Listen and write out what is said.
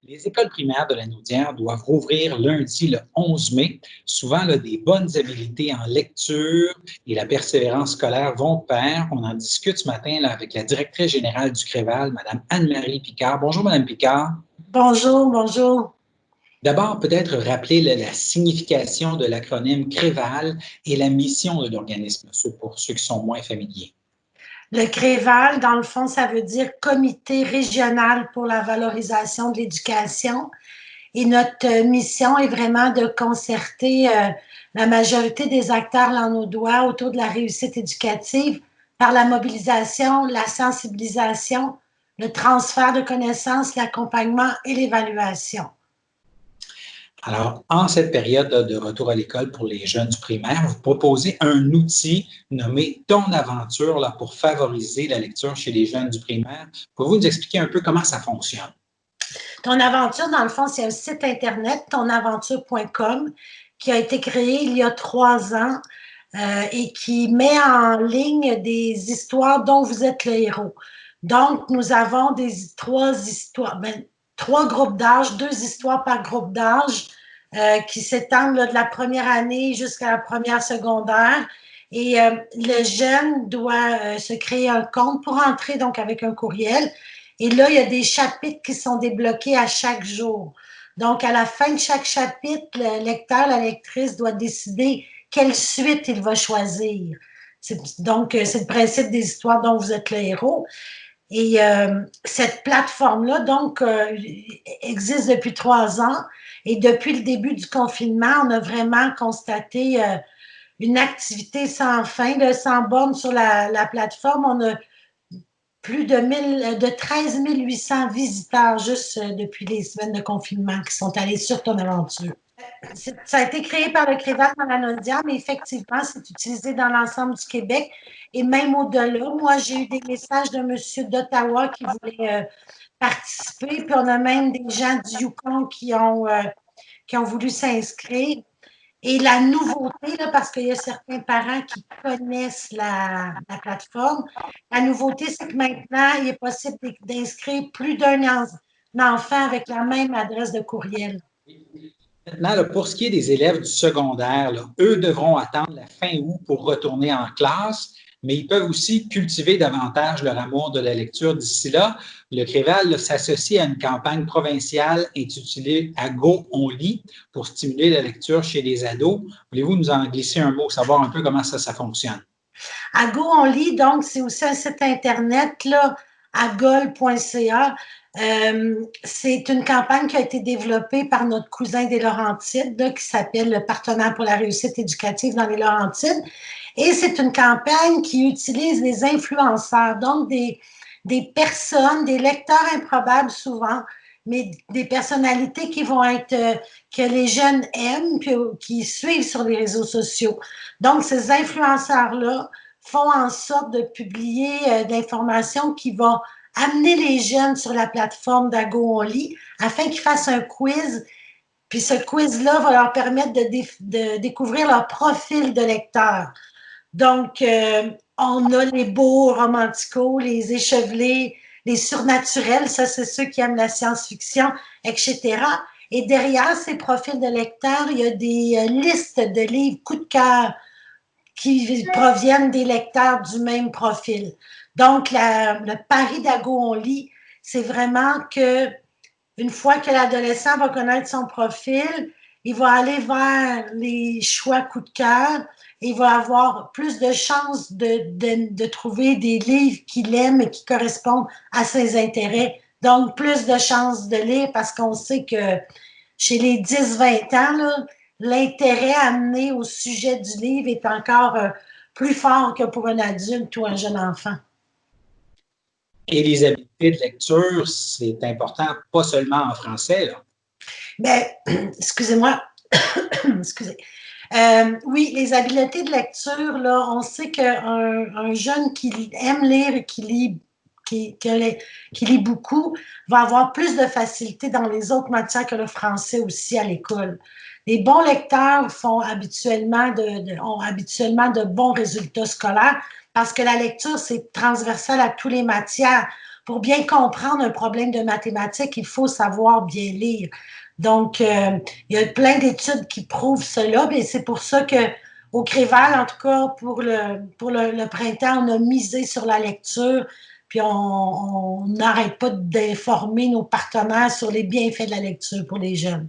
Les écoles primaires de la Naudière doivent rouvrir lundi le 11 mai. Souvent, là, des bonnes habiletés en lecture et la persévérance scolaire vont de pair. On en discute ce matin là, avec la directrice générale du Créval, Mme Anne-Marie Picard. Bonjour, Mme Picard. Bonjour, bonjour. D'abord, peut-être rappeler la signification de l'acronyme Créval et la mission de l'organisme, pour ceux qui sont moins familiers. Le Créval, dans le fond, ça veut dire Comité régional pour la valorisation de l'éducation. Et notre mission est vraiment de concerter la majorité des acteurs lanaudois autour de la réussite éducative par la mobilisation, la sensibilisation, le transfert de connaissances, l'accompagnement et l'évaluation. Alors, en cette période de retour à l'école pour les jeunes du primaire, vous proposez un outil nommé Ton Aventure là, pour favoriser la lecture chez les jeunes du primaire. Pouvez-vous nous expliquer un peu comment ça fonctionne? Ton Aventure, dans le fond, c'est un site internet, tonaventure.com, qui a été créé il y a 3 ans et qui met en ligne des histoires dont vous êtes le héros. Donc, nous avons trois groupes d'âge, 2 histoires par groupe d'âge qui s'étendent de la première année jusqu'à la première secondaire. Et le jeune doit se créer un compte pour entrer donc avec un courriel. Et là, il y a des chapitres qui sont débloqués à chaque jour. Donc, à la fin de chaque chapitre, le lecteur, la lectrice doit décider quelle suite il va choisir. Donc, c'est le principe des histoires dont vous êtes le héros. Et cette plateforme-là, donc, existe depuis 3 ans. Et depuis le début du confinement, on a vraiment constaté une activité sans fin, sans borne sur la plateforme. On a plus de 13 800 visiteurs juste depuis les semaines de confinement qui sont allés sur Ton Aventure. Ça a été créé par le Créval dans la Naudière, mais effectivement, c'est utilisé dans l'ensemble du Québec et même au-delà. Moi, j'ai eu des messages d'un monsieur d'Ottawa qui voulait participer, puis on a même des gens du Yukon qui ont voulu s'inscrire. Et la nouveauté, là, parce qu'il y a certains parents qui connaissent la plateforme, la nouveauté, c'est que maintenant, il est possible d'inscrire plus d'un enfant avec la même adresse de courriel. Maintenant, là, pour ce qui est des élèves du secondaire, là, eux devront attendre la fin août pour retourner en classe, mais ils peuvent aussi cultiver davantage leur amour de la lecture d'ici là. Le Créval s'associe à une campagne provinciale intitulée « À go, on lit » pour stimuler la lecture chez les ados. Voulez-vous nous en glisser un mot, savoir un peu comment ça fonctionne? À go, on lit, donc, c'est aussi un site internet, là, agol.ca. C'est une campagne qui a été développée par notre cousin des Laurentides, là, qui s'appelle le Partenaire pour la réussite éducative dans les Laurentides. Et c'est une campagne qui utilise des influenceurs, donc des personnes, des lecteurs improbables souvent, mais des personnalités qui vont être, que les jeunes aiment, puis qui suivent sur les réseaux sociaux. Donc, ces influenceurs-là font en sorte de publier de l'information qui va amener les jeunes sur la plateforme d'Ago On Lit afin qu'ils fassent un quiz. Puis ce quiz-là va leur permettre de découvrir leur profil de lecteur. Donc, on a les beaux romanticaux, les échevelés, les surnaturels, ça c'est ceux qui aiment la science-fiction, etc. Et derrière ces profils de lecteurs, il y a des listes de livres coup de cœur qui proviennent des lecteurs du même profil. Donc, le pari d'Ago On Lit, c'est vraiment que une fois que l'adolescent va connaître son profil, il va aller vers les choix coup de cœur, il va avoir plus de chances de trouver des livres qu'il aime et qui correspondent à ses intérêts. Donc, plus de chances de lire parce qu'on sait que chez les 10-20 ans, l'intérêt amené au sujet du livre est encore plus fort que pour un adulte ou un jeune enfant. Et les habiletés de lecture, c'est important, pas seulement en français, là. Ben, excusez-moi. Excusez. Oui, les habiletés de lecture, là, on sait qu'un jeune qui aime lire et qui lit beaucoup va avoir plus de facilité dans les autres matières que le français aussi à l'école. Les bons lecteurs ont habituellement de bons résultats scolaires parce que la lecture, c'est transversal à toutes les matières. pour bien comprendre un problème de mathématiques, il faut savoir bien lire. Donc, il y a plein d'études qui prouvent cela, et c'est pour ça que au Créval, en tout cas, pour le printemps, on a misé sur la lecture, puis on n'arrête pas d'informer nos partenaires sur les bienfaits de la lecture pour les jeunes.